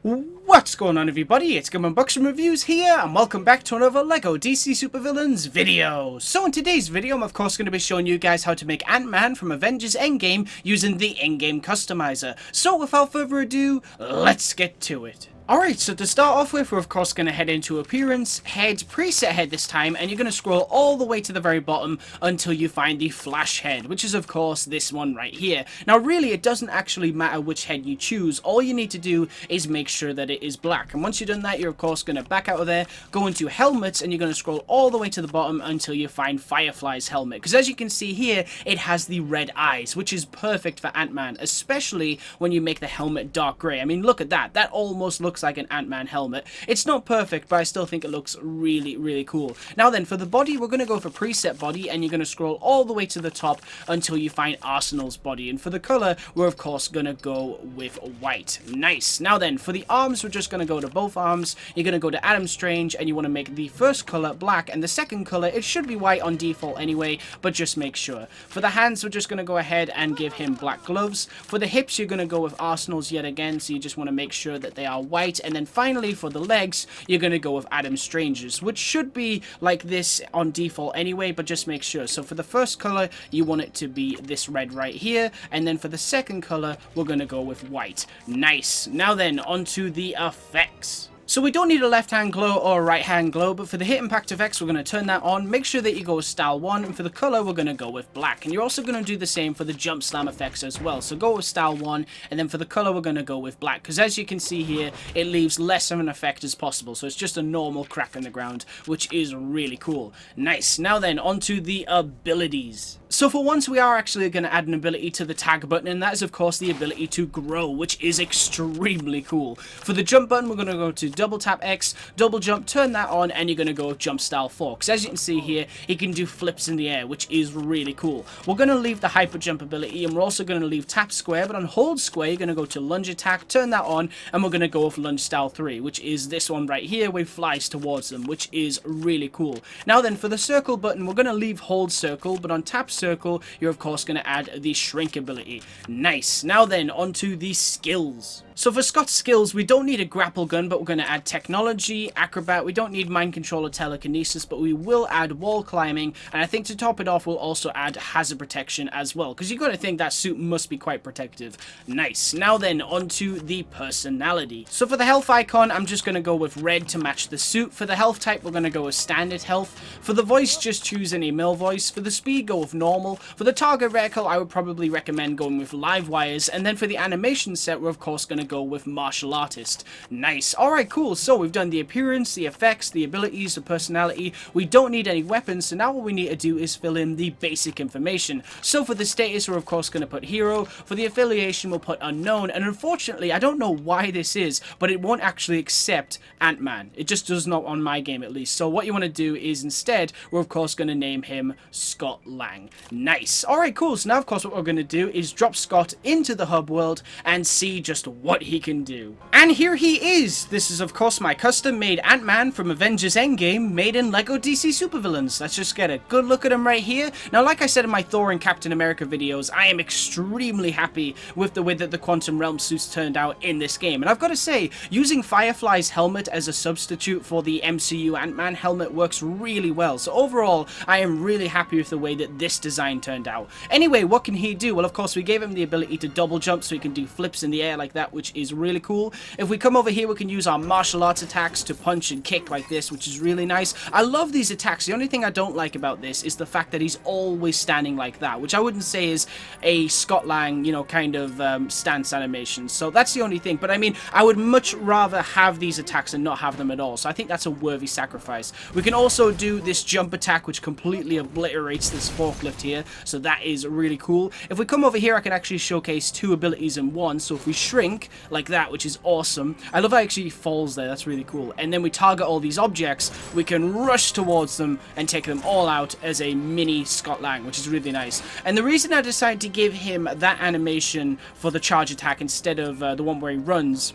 What's going on, everybody? It's GAMEUNBOXINGREVIEWS here, and welcome back to another LEGO DC Supervillains video. So in today's video, I'm of course going to be showing you guys how to make Ant-Man from Avengers Endgame using the in-game customizer. So without further ado, let's get to it. Alright, so to start off with, we're of course going to head into Appearance, Head, Preset Head this time, and you're going to scroll all the way to the very bottom until you find the Flash Head, which is of course this one right here. Now really, it doesn't actually matter which head you choose, all you need to do is make sure that it is black. And once you've done that, you're of course going to back out of there, go into Helmets, and you're going to scroll all the way to the bottom until you find Firefly's helmet. Because as you can see here, it has the red eyes, which is perfect for Ant-Man, especially when you make the helmet dark grey. I mean, look at that, that almost looks like an Ant-Man helmet. It's not perfect, but I still think it looks really cool. Now then, for the body, we're going to go for preset body, and you're going to scroll all the way to the top until you find Arsenal's body. And for the color, we're of course going to go with white. Nice. Now then, for the arms, we're just going to go to both arms. You're going to go to Adam Strange, and you want to make the first color black, and the second color, it should be white on default anyway, but just make sure. For the hands, we're just going to go ahead and give him black gloves. For the hips, you're going to go with Arsenal's yet again, so you just want to make sure that they are white. And then finally, for the legs, you're going to go with Adam Strange's, which should be like this on default anyway, but just make sure. So for the first color, you want it to be this red right here, and then for the second color, we're going to go with white. Nice. Now then, onto the effects. So we don't need a left-hand glow or a right-hand glow, but for the hit impact effects, we're going to turn that on. Make sure that you go with style 1, and for the color, we're going to go with black. And you're also going to do the same for the jump slam effects as well. So go with style 1, and then for the color, we're going to go with black. Because as you can see here, it leaves less of an effect as possible. So it's just a normal crack in the ground, which is really cool. Nice. Now then, onto the abilities. So for once, we are actually going to add an ability to the tag button, and that is of course the ability to grow, which is extremely cool. For the jump button, we're going to go to double tap X, double jump, turn that on, and you're going to go with jump style 4. Because as you can see here, he can do flips in the air, which is really cool. We're going to leave the hyper jump ability, and we're also going to leave tap square, but on hold square, you're going to go to lunge attack, turn that on, and we're going to go with lunge style 3, which is this one right here, where he flies towards them, which is really cool. Now then, for the circle button, we're going to leave hold circle, but on tap circle, you're of course going to add the shrink ability. Nice. Now then, onto the skills. So for Scott's skills, we don't need a grapple gun, but we're going to add technology, acrobat. We don't need mind control or telekinesis, but we will add wall climbing, and I think to top it off, we'll also add hazard protection as well, because you've got to think that suit must be quite protective. Nice. Now then, onto the personality. So for the health icon, I'm just going to go with red to match the suit. For the health type, we're going to go with standard health. For the voice, just choose any male voice. For the speed, go with normal. For the target reticle, I would probably recommend going with live wires, and then for the animation set, we're of course going to go with martial artist. Nice. Alright, cool. So we've done the appearance, the effects, the abilities, the personality. We don't need any weapons, so now what we need to do is fill in the basic information. So for the status, we're of course going to put hero. For the affiliation, we'll put unknown, and unfortunately, I don't know why this is, but it won't actually accept Ant-Man. It just does not on my game at least. So what you want to do is instead, we're of course going to name him Scott Lang. Nice. Alright, cool. So now of course what we're going to do is drop Scott into the hub world and see just what he can do. And here he is! This is of course my custom made Ant-Man from Avengers Endgame, made in LEGO DC Supervillains. Let's just get a good look at him right here. Now like I said in my Thor and Captain America videos, I am extremely happy with the way that the Quantum Realm suits turned out in this game. And I've got to say, using Firefly's helmet as a substitute for the MCU Ant-Man helmet works really well. So overall, I am really happy with the way that this design turned out. Anyway, what can he do? Well, of course, we gave him the ability to double jump so he can do flips in the air like that, which is really cool. If we come over here, we can use our martial arts attacks to punch and kick like this, which is really nice. I love these attacks. The only thing I don't like about this is the fact that he's always standing like that, which I wouldn't say is a Scott Lang, you know, kind of stance animation. So that's the only thing. But I mean, I would much rather have these attacks and not have them at all. So I think that's a worthy sacrifice. We can also do this jump attack, which completely obliterates this forklift here. So that is really cool. If we come over here, I can actually showcase two abilities in one. So if we shrink like that, which is awesome. I love how it actually falls there. That's really cool. And then we target all these objects. We can rush towards them and take them all out as a mini Scott Lang, which is really nice. And the reason I decided to give him that animation for the charge attack instead of the one where he runs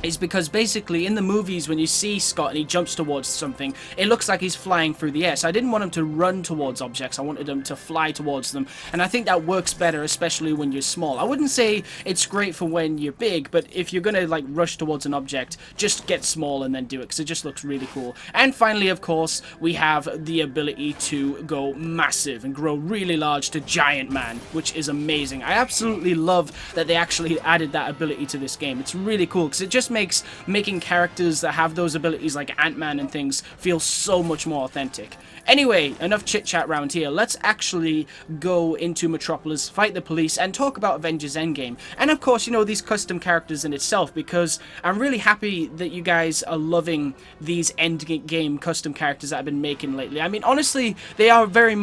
is because basically in the movies when you see Scott and he jumps towards something, it looks like he's flying through the air. So I didn't want him to run towards objects, I wanted him to fly towards them, and I think that works better, especially when you're small. I wouldn't say it's great for when you're big, but if you're gonna like rush towards an object, just get small and then do it, because it just looks really cool. And finally, of course, we have the ability to go massive and grow really large to Giant Man, which is amazing. I absolutely love that they actually added that ability to this game. It's really cool, because it just makes making characters that have those abilities like Ant-Man and things feel so much more authentic. Anyway, enough chit-chat around here. Let's actually go into Metropolis, fight the police, and talk about Avengers Endgame. And of course, you know, these custom characters in itself, because I'm really happy that you guys are loving these Endgame custom characters that I've been making lately. I mean, honestly, they are very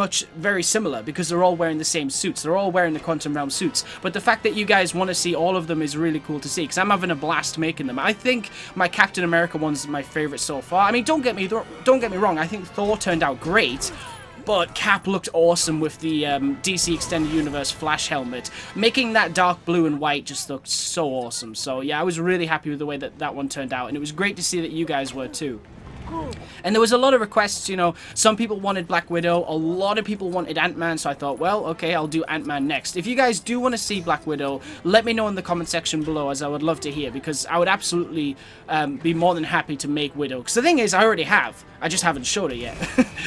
similar, because they're all wearing the same suits. They're all wearing the Quantum Realm suits. But the fact that you guys want to see all of them is really cool to see, because I'm having a blast making them. I think my Captain America one's my favorite so far. I mean, don't get me wrong, I think Thor turned out great, but Cap looked awesome with the DC Extended Universe Flash helmet. Making that dark blue and white just looked so awesome. So yeah, I was really happy with the way that that one turned out, and it was great to see that you guys were too. And there was a lot of requests, you know, some people wanted Black Widow, a lot of people wanted Ant-Man, so I thought, well, okay, I'll do Ant-Man next. If you guys do want to see Black Widow, let me know in the comment section below, as I would love to hear, because I would absolutely be more than happy to make Widow. Because the thing is, I already have. I just haven't showed it yet.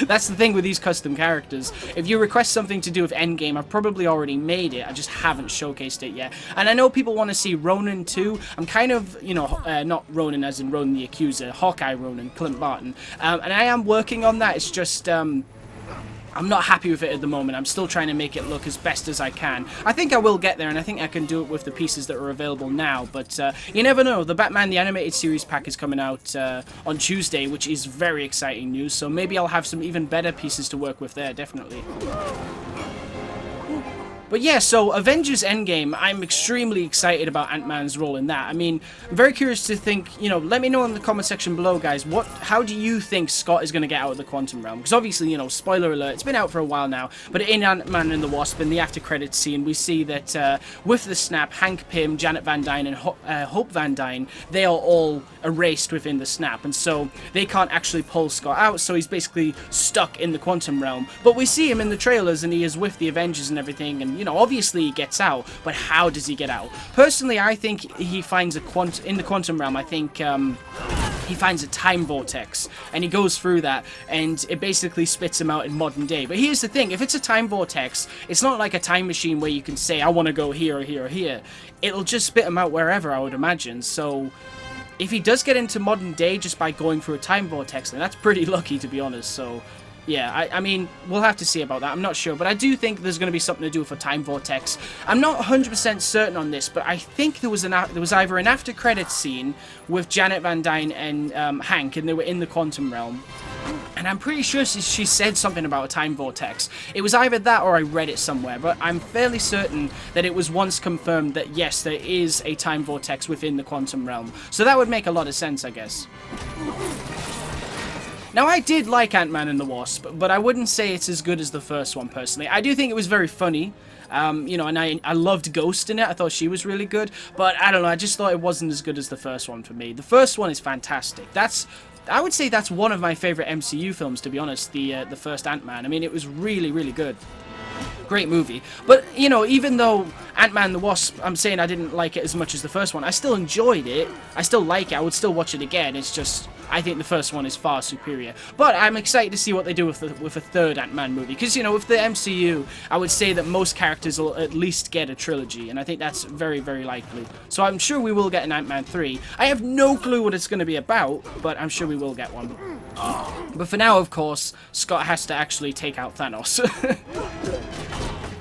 That's the thing with these custom characters. If you request something to do with Endgame, I've probably already made it. I just haven't showcased it yet. And I know people want to see Ronan too. I'm kind of, you know, not Ronan as in Ronan the Accuser, Hawkeye Ronan, Clint Barton. And I am working on that. It's just, I'm not happy with it at the moment. I'm still trying to make it look as best as I can. I think I will get there, and I think I can do it with the pieces that are available now. But you never know. The Batman the Animated Series pack is coming out on Tuesday, which is very exciting news. So maybe I'll have some even better pieces to work with there, definitely. But yeah, so Avengers Endgame, I'm extremely excited about Ant-Man's role in that. I mean, I'm very curious to think, you know, let me know in the comment section below, guys, how do you think Scott is going to get out of the Quantum Realm? Because obviously, you know, spoiler alert, it's been out for a while now, but in Ant-Man and the Wasp, in the after-credits scene, we see that with the snap, Hank Pym, Janet Van Dyne, and Hope Van Dyne, they are all erased within the snap, and so they can't actually pull Scott out, so he's basically stuck in the Quantum Realm. But we see him in the trailers, and he is with the Avengers and everything, and you know, obviously he gets out, but how does he get out? Personally, I think he finds in the Quantum Realm, I think he finds a time vortex, and he goes through that, and it basically spits him out in modern day. But here's the thing, if it's a time vortex, it's not like a time machine where you can say, I want to go here or here or here. It'll just spit him out wherever, I would imagine. So if he does get into modern day just by going through a time vortex, then that's pretty lucky, to be honest. So yeah, I mean, we'll have to see about that. I'm not sure, but I do think there's going to be something to do with a time vortex. I'm not 100% certain on this, but I think there was either an after credits scene with Janet Van Dyne and Hank, and they were in the Quantum Realm. And I'm pretty sure she said something about a time vortex. It was either that or I read it somewhere, but I'm fairly certain that it was once confirmed that yes, there is a time vortex within the Quantum Realm. So that would make a lot of sense, I guess. Now, I did like Ant-Man and the Wasp, but I wouldn't say it's as good as the first one, personally. I do think it was very funny, you know, and I loved Ghost in it. I thought she was really good, but I don't know, I just thought it wasn't as good as the first one for me. The first one is fantastic. I would say that's one of my favorite MCU films, to be honest, the first Ant-Man. I mean, it was really, really good. Great movie. But, you know, even though Ant-Man and the Wasp, I'm saying I didn't like it as much as the first one, I still enjoyed it. I still like it. I would still watch it again. It's just, I think the first one is far superior. But I'm excited to see what they do with a third Ant-Man movie. Because, you know, with the MCU, I would say that most characters will at least get a trilogy. And I think that's very, very likely. So I'm sure we will get an Ant-Man 3. I have no clue what it's going to be about, but I'm sure we will get one. But for now, of course, Scott has to actually take out Thanos.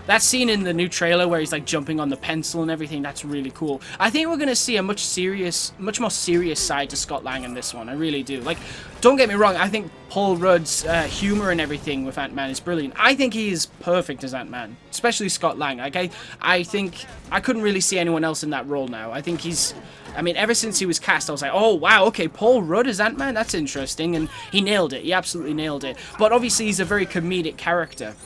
That scene in the new trailer where he's like jumping on the pencil and everything, that's really cool. I think we're going to see a much more serious side to Scott Lang in this one. I really do. Like, don't get me wrong, I think Paul Rudd's humor and everything with Ant-Man is brilliant. I think he is perfect as Ant-Man, especially Scott Lang. Like, I think I couldn't really see anyone else in that role now. I think he's, I mean, ever since he was cast, I was like, oh, wow, okay, Paul Rudd is Ant-Man? That's interesting. And he nailed it. He absolutely nailed it. But obviously, he's a very comedic character.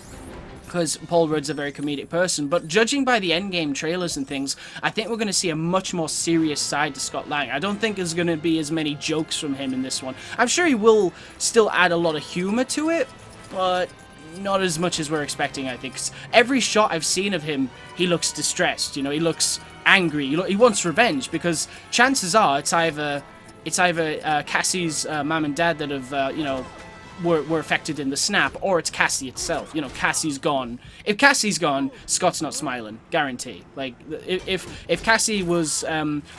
because Paul Rudd's a very comedic person, but judging by the Endgame trailers and things, I think we're going to see a much more serious side to Scott Lang. I don't think there's going to be as many jokes from him in this one. I'm sure he will still add a lot of humor to it, but not as much as we're expecting, I think. 'Cause every shot I've seen of him, he looks distressed, you know, he looks angry, he wants revenge, because chances are it's either Cassie's mom and dad that have, you know, were affected in the snap, or it's Cassie itself. You know, Cassie's gone. If Cassie's gone, Scott's not smiling, guarantee. Like, if Cassie was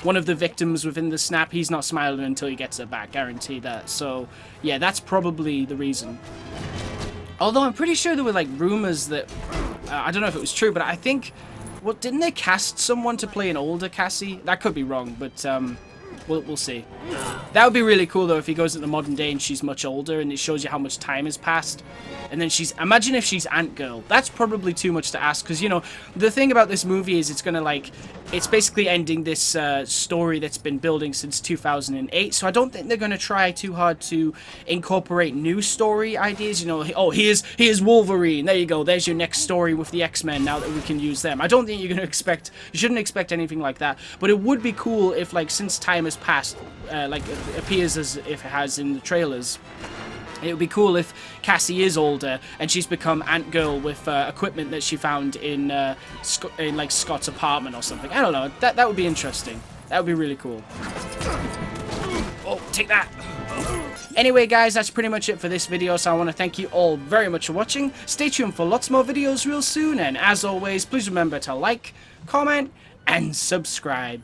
one of the victims within the snap, he's not smiling until he gets her back, guarantee that. So yeah, that's probably the reason. Although I'm pretty sure there were like rumors that I don't know if it was true, but I think, well, didn't they cast someone to play an older Cassie? That could be wrong, but we'll see. That would be really cool though if he goes into modern day and she's much older and it shows you how much time has passed. And then imagine if she's Ant-Girl. That's probably too much to ask, because, you know, the thing about this movie is it's basically ending this story that's been building since 2008. So I don't think they're going to try too hard to incorporate new story ideas. You know, oh, here's Wolverine. There you go. There's your next story with the X-Men now that we can use them. I don't think you shouldn't expect anything like that. But it would be cool if, like, since time has passed, like it appears as if it has in the trailers, it would be cool if Cassie is older and she's become Ant-Girl with equipment that she found in like Scott's apartment or something. I don't know. That would be interesting. That would be really cool. Oh, take that. Anyway, guys, that's pretty much it for this video, so I want to thank you all very much for watching. Stay tuned for lots more videos real soon, and as always, please remember to like, comment, and subscribe.